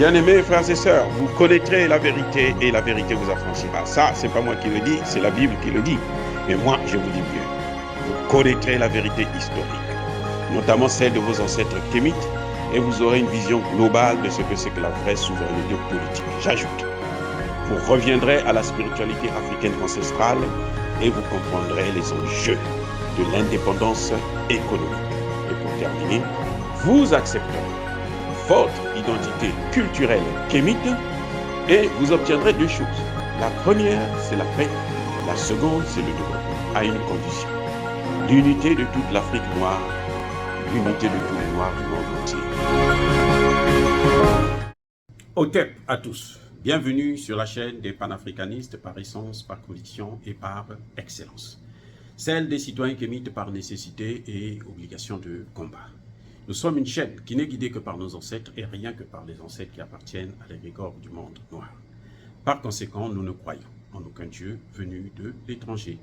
Bien-aimés frères et sœurs, vous connaîtrez la vérité et la vérité vous affranchira. Ça, c'est pas moi qui le dis, c'est la Bible qui le dit. Mais moi, je vous dis mieux. Vous connaîtrez la vérité historique, notamment celle de vos ancêtres kémites, et vous aurez une vision globale de ce que c'est que la vraie souveraineté politique. J'ajoute, vous reviendrez à la spiritualité africaine ancestrale et vous comprendrez les enjeux de l'indépendance économique. Et pour terminer, vous accepterez votre identité culturelle kémite et vous obtiendrez deux choses. La première, c'est la paix. La seconde, c'est le développement, à une condition. L'unité de toute l'Afrique noire, l'unité de tous les Noirs du monde entier. Otep à tous. Bienvenue sur la chaîne des panafricanistes par essence, par conviction et par excellence. Celle des citoyens kémites par nécessité et obligation de combat. Nous sommes une chaîne qui n'est guidée que par nos ancêtres et rien que par les ancêtres qui appartiennent à l'égrégore du monde noir. Par conséquent, nous ne croyons en aucun Dieu venu de l'étranger.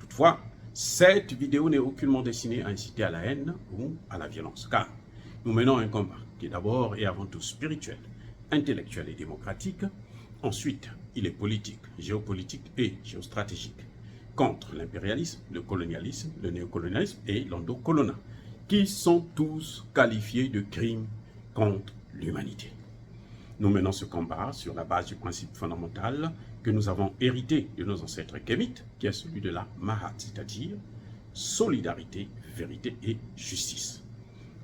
Toutefois, cette vidéo n'est aucunement destinée à inciter à la haine ou à la violence, car nous menons un combat qui est d'abord et avant tout spirituel, intellectuel et démocratique. Ensuite, il est politique, géopolitique et géostratégique, contre l'impérialisme, le colonialisme, le néocolonialisme et l'endocolonat, qui sont tous qualifiés de crimes contre l'humanité. Nous menons ce combat sur la base du principe fondamental que nous avons hérité de nos ancêtres kémites, qui est celui de la Mahat, c'est-à-dire solidarité, vérité et justice.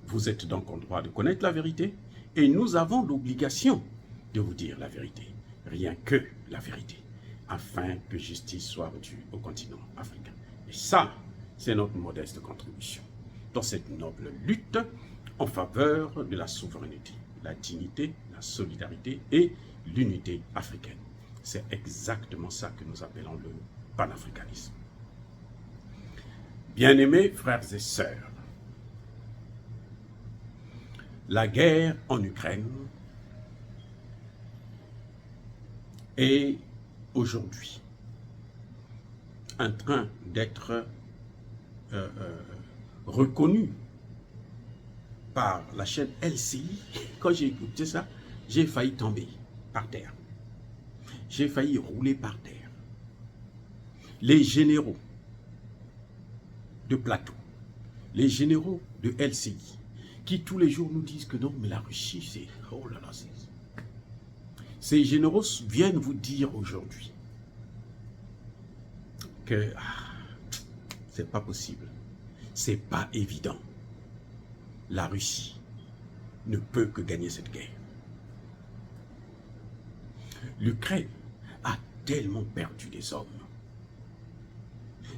Vous êtes donc en droit de connaître la vérité et nous avons l'obligation de vous dire la vérité, rien que la vérité, afin que justice soit rendue au continent africain. Et ça, c'est notre modeste contribution dans cette noble lutte en faveur de la souveraineté, la dignité, la solidarité et l'unité africaine. C'est exactement ça que nous appelons le panafricanisme. Bien-aimés frères et sœurs, la guerre en Ukraine est aujourd'hui en train d'être reconnu par la chaîne LCI. Quand j'ai écouté ça, j'ai failli tomber par terre. J'ai failli rouler par terre. Les généraux de plateau, les généraux de LCI, qui tous les jours nous disent que non, mais la Russie, c'est... Oh là là, ces généraux viennent vous dire aujourd'hui que c'est pas possible. C'est pas évident. La Russie ne peut que gagner cette guerre. L'Ukraine a tellement perdu des hommes.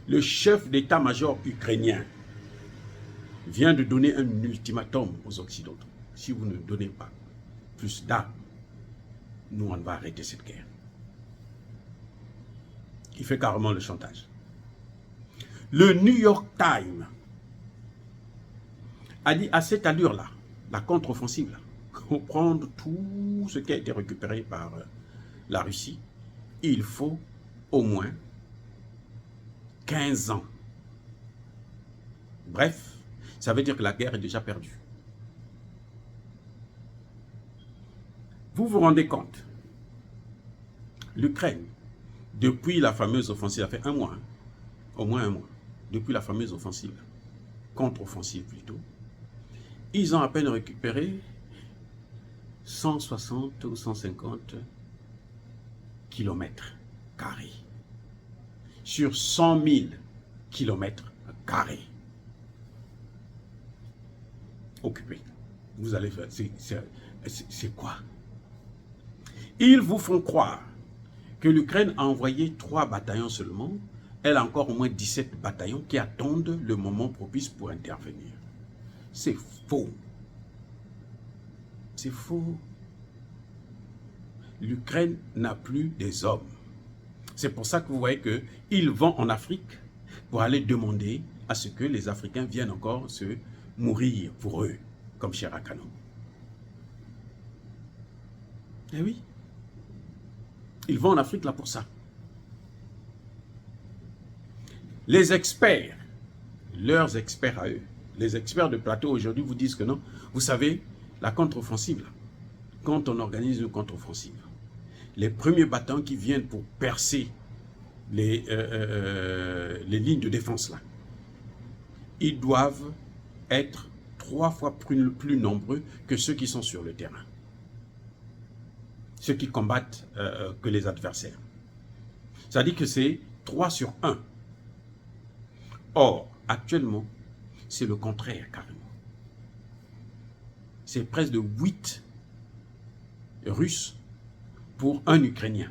Le chef d'état-major ukrainien vient de donner un ultimatum aux Occidentaux. Si vous ne donnez pas plus d'armes, nous, on va arrêter cette guerre. Il fait carrément le chantage. Le New York Times a dit à cette allure-là, la contre-offensive, comprendre tout ce qui a été récupéré par la Russie, il faut au moins 15 ans. Bref, ça veut dire que la guerre est déjà perdue. Vous vous rendez compte, l'Ukraine, depuis la fameuse offensive, ça fait un mois, au moins un mois, depuis la fameuse offensive, contre-offensive plutôt, ils ont à peine récupéré 160 ou 150 kilomètres carrés sur 100 000 kilomètres carrés occupés. Vous allez faire, c'est quoi? Ils vous font croire que l'Ukraine a envoyé 3 bataillons seulement. Elle a encore au moins 17 bataillons qui attendent le moment propice pour intervenir. C'est faux. C'est faux. L'Ukraine n'a plus des hommes. C'est pour ça que vous voyez qu'ils vont en Afrique pour aller demander à ce que les Africains viennent encore se mourir pour eux, comme chez Rakano. Eh oui. Ils vont en Afrique là pour ça. Les experts, leurs experts à eux, les experts de plateau aujourd'hui vous disent que non. Vous savez, la contre-offensive, quand on organise une contre-offensive, les premiers battants qui viennent pour percer les lignes de défense là, ils doivent être 3 fois plus nombreux que ceux qui sont sur le terrain, ceux qui combattent que les adversaires. Ça dit que c'est 3 sur 1. Or, actuellement, c'est le contraire carrément. C'est presque de 8 Russes pour 1 Ukrainien.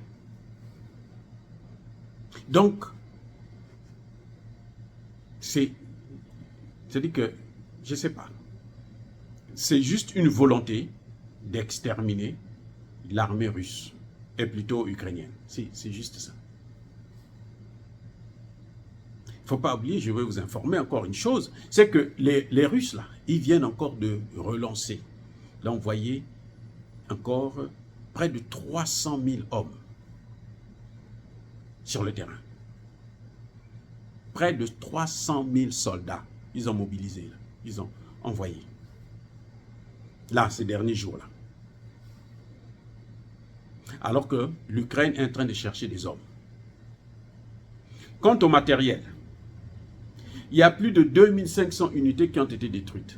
Donc, c'est-à-dire que, je ne sais pas, c'est juste une volonté d'exterminer l'armée russe, et plutôt ukrainienne. C'est juste ça. Il ne faut pas oublier, je vais vous informer encore une chose, c'est que les Russes, là, ils viennent encore de relancer, d'envoyer encore près de 300 000 hommes sur le terrain. Près de 300 000 soldats, ils ont mobilisé, là, ils ont envoyé. Là, ces derniers jours-là. Alors que l'Ukraine est en train de chercher des hommes. Quant au matériel, il y a plus de 2500 unités qui ont été détruites.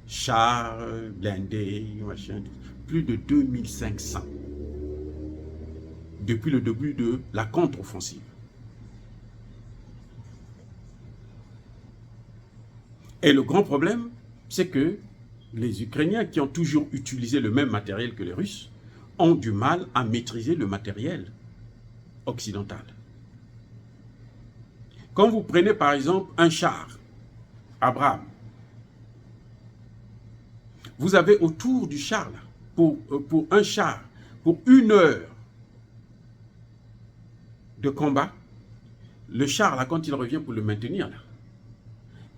Chars, blindés, machin, plus de 2500. Depuis le début de la contre-offensive. Et le grand problème, c'est que les Ukrainiens qui ont toujours utilisé le même matériel que les Russes ont du mal à maîtriser le matériel occidental. Quand vous prenez par exemple un char, Abrams, vous avez autour du char, là, pour un char, pour 1 heure de combat, le char, là, quand il revient pour le maintenir, là,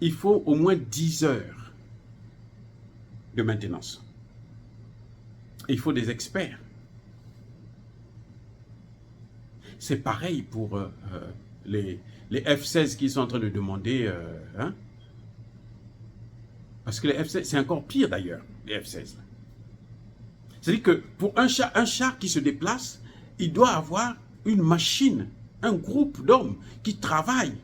il faut au moins 10 heures de maintenance. Il faut des experts. C'est pareil pour les F-16 qui sont en train de demander. Hein? Parce que les F-16, c'est encore pire d'ailleurs, les F-16. C'est-à-dire que pour un char qui se déplace, il doit avoir une machine, un groupe d'hommes qui travaillent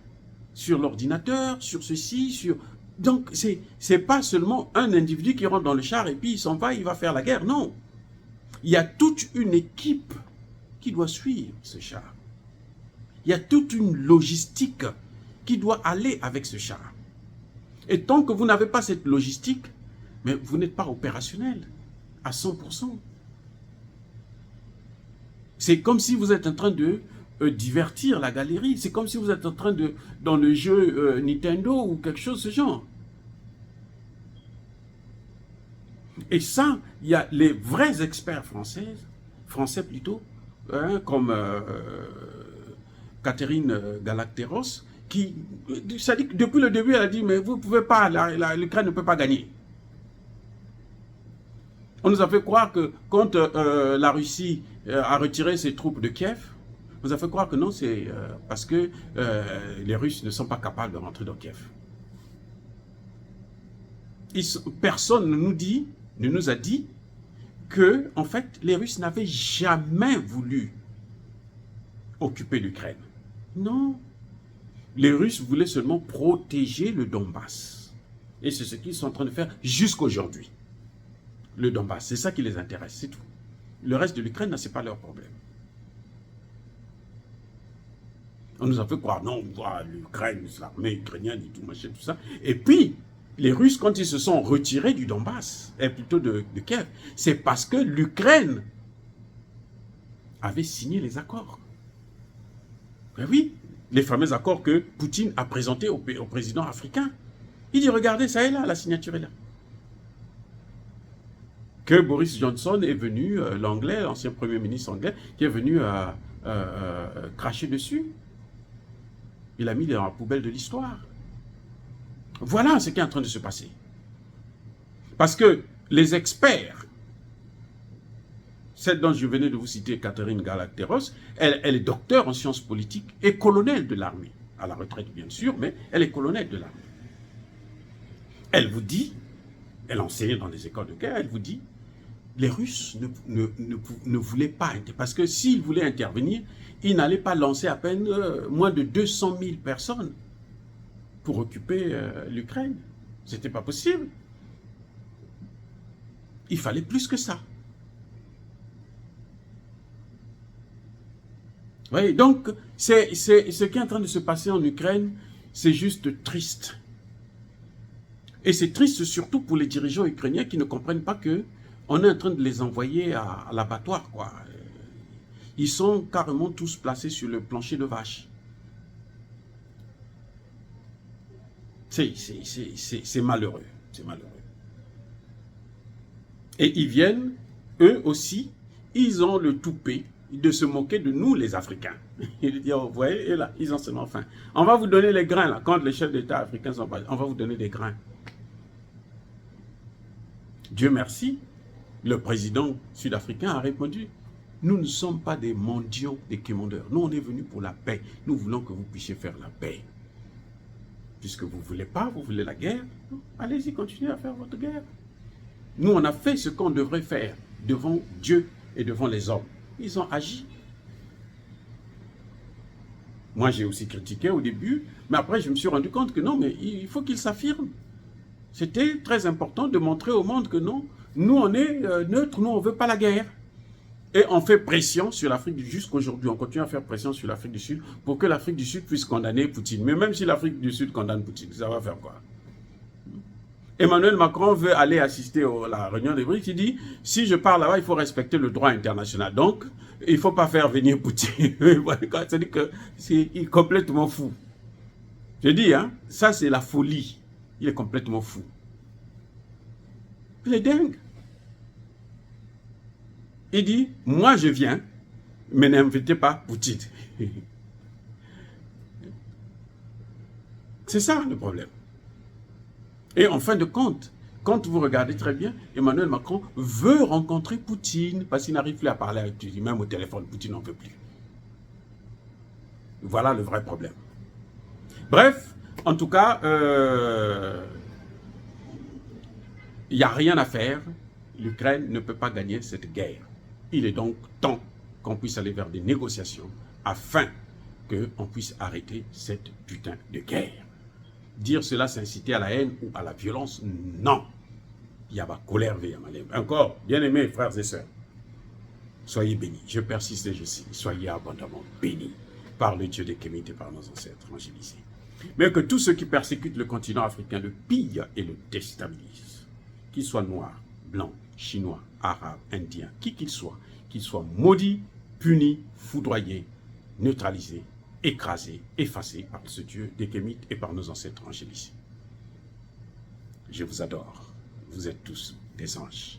sur l'ordinateur, sur ceci, sur... Donc, c'est pas seulement un individu qui rentre dans le char et puis il s'en va, il va faire la guerre. Non. Il y a toute une équipe qui doit suivre ce char. Il y a toute une logistique qui doit aller avec ce char. Et tant que vous n'avez pas cette logistique, mais vous n'êtes pas opérationnel à 100%. C'est comme si vous êtes en train de divertir la galerie. C'est comme si vous êtes en train de, dans le jeu Nintendo ou quelque chose de ce genre. Et ça, il y a les vrais experts français plutôt, hein, comme Catherine Galacteros, ça dit que depuis le début, elle a dit, mais vous ne pouvez pas, l'Ukraine ne peut pas gagner. On nous a fait croire que quand la Russie a retiré ses troupes de Kiev, on nous a fait croire que non, c'est parce que les Russes ne sont pas capables de rentrer dans Kiev. Personne ne nous a dit que, en fait, les Russes n'avaient jamais voulu occuper l'Ukraine. Non. Les Russes voulaient seulement protéger le Donbass. Et c'est ce qu'ils sont en train de faire jusqu'aujourd'hui. Le Donbass, c'est ça qui les intéresse, c'est tout. Le reste de l'Ukraine, ce n'est pas leur problème. On nous a fait croire, non, l'Ukraine, c'est l'armée ukrainienne et tout, machin, tout ça. Et puis, les Russes, quand ils se sont retirés du Donbass, et plutôt de Kiev, c'est parce que l'Ukraine avait signé les accords. Ben oui, les fameux accords que Poutine a présentés au président africain. Il dit, regardez, ça est là, la signature est là. Que Boris Johnson est venu, l'anglais, l'ancien premier ministre anglais, qui est venu cracher dessus. Il a mis dans la poubelle de l'histoire. Voilà ce qui est en train de se passer. Parce que les experts, celle dont je venais de vous citer, Catherine Galacteros, elle est docteure en sciences politiques et colonelle de l'armée. À la retraite, bien sûr, mais elle est colonelle de l'armée. Elle vous dit, elle enseigne dans les écoles de guerre, elle vous dit, les Russes ne voulaient pas, parce que s'ils voulaient intervenir, ils n'allaient pas lancer à peine moins de 200 000 personnes pour occuper l'Ukraine. Ce n'était pas possible. Il fallait plus que ça. Oui, donc, ce qui est en train de se passer en Ukraine, c'est juste triste. Et c'est triste surtout pour les dirigeants ukrainiens qui ne comprennent pas qu'on est en train de les envoyer à l'abattoir, quoi. Ils sont carrément tous placés sur le plancher de vache. C'est malheureux, c'est malheureux. Et ils viennent, eux aussi, ils ont le toupet de se moquer de nous, les Africains. Ils disent, oh, vous voyez, et là, ils ont seulement faim. On va vous donner les grains, là, quand les chefs d'État africains sont pas, on va vous donner des grains. Dieu merci, le président sud-africain a répondu, nous ne sommes pas des mendiants, des quémandeurs. Nous, on est venus pour la paix. Nous voulons que vous puissiez faire la paix. Puisque vous ne voulez pas, vous voulez la guerre, allez-y, continuez à faire votre guerre. Nous, on a fait ce qu'on devrait faire devant Dieu et devant les hommes. Ils ont agi. Moi, j'ai aussi critiqué au début, mais après, je me suis rendu compte que non, mais il faut qu'ils s'affirment. C'était très important de montrer au monde que non, nous, on est neutre, nous, on ne veut pas la guerre. Et on fait pression sur l'Afrique du Sud jusqu'aujourd'hui. On continue à faire pression sur l'Afrique du Sud pour que l'Afrique du Sud puisse condamner Poutine. Mais même si l'Afrique du Sud condamne Poutine, ça va faire quoi? Emmanuel Macron veut aller assister à la réunion des BRICS. Il dit, si je pars là-bas, il faut respecter le droit international. Donc, il ne faut pas faire venir Poutine. C'est-à-dire qu'il est complètement fou. Je dis, hein, ça c'est la folie. Il est complètement fou. Il est dingue. Il dit, moi je viens, mais n'invitez pas Poutine. C'est ça le problème. Et en fin de compte, quand vous regardez très bien, Emmanuel Macron veut rencontrer Poutine parce qu'il n'arrive plus à parler avec lui, même au téléphone, Poutine n'en veut plus. Voilà le vrai problème. Bref, en tout cas, il n'y a rien à faire. L'Ukraine ne peut pas gagner cette guerre. Il est donc temps qu'on puisse aller vers des négociations afin qu'on puisse arrêter cette putain de guerre. Dire cela, c'est inciter à la haine ou à la violence, non. Il y a ma colère, encore, bien-aimés frères et sœurs, soyez bénis. Je persiste et je signe. Soyez abondamment bénis par le Dieu des Kémites et par nos ancêtres angélisés. Mais que tous ceux qui persécutent le continent africain le pillent et le déstabilisent, qu'ils soient noirs, blancs, chinois, arabes, indiens, qui qu'ils soient maudits, punis, foudroyés, neutralisés, écrasés, effacés par ce Dieu des Kémites et par nos ancêtres angélisés. Je vous adore. Vous êtes tous des anges.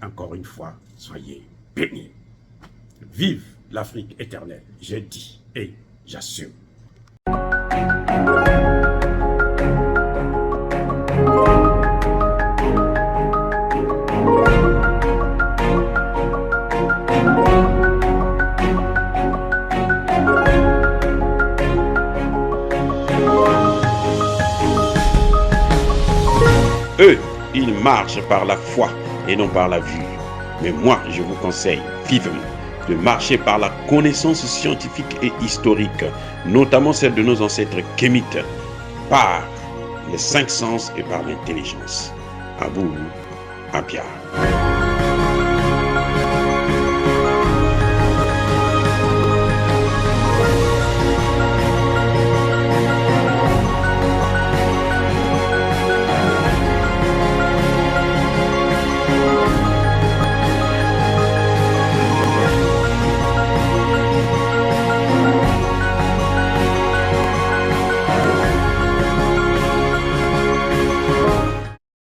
Encore une fois, soyez bénis. Vive l'Afrique éternelle. J'ai dit et j'assume. Eux, ils marchent par la foi et non par la vue. Mais moi, je vous conseille vivement de marcher par la connaissance scientifique et historique, notamment celle de nos ancêtres kémites, par les cinq sens et par l'intelligence. À vous, à Pierre.